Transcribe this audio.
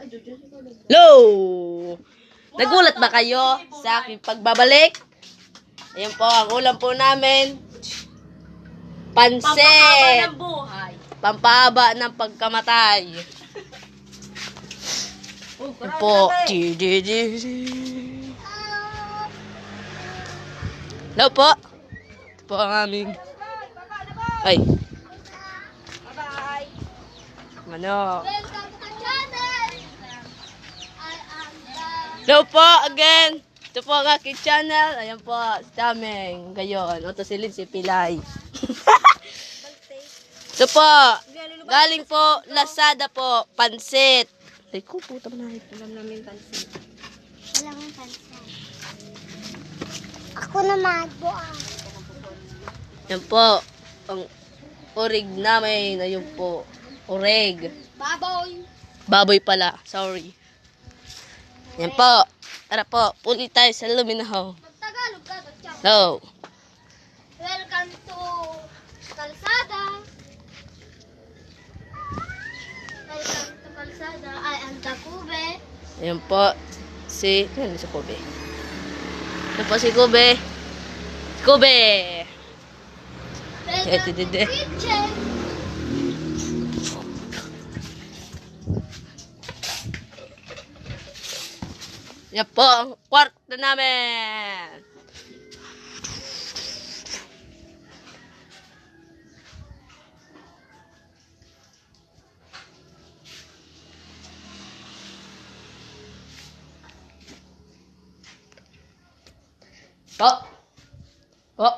Hello! Nagulat ba kayo sa aking pagbabalik? Ayan po, ang ulam po namin. Pansit! Pampahaba ng buhay. Pampahaba ng pagkamatay. Ayan po. Hello po. Ito po ang aming... Ay. Bye-bye. Ano? Welcome to the channel! I am the... Hello po again. Ito po ang aking channel. Ayan po, si Tameng. Gayon. Ito si Lin, si Pilay. Ito po. Galing po, Lazada po. Pansit. Ay ko, puta mo na. Alam namin pansin. Wala mong pansin. Ako naman po ah. Yan po. Ang orig namin. Ayun po. Oreg. Baboy! Baboy pala. Sorry. Yan po. Tara po. Puli tayo sa Luminaho. Magtagalog ka, Dutchang. Hello. Welcome to Kalsada. Welcome to Kalsada. I am the Kube. Ayan po. Si... Ano si Kobe? Ayan po si Kobe. Kobe! Welcome to Dede. Kitchen. Yan po ang kwarto namin. Po. Po.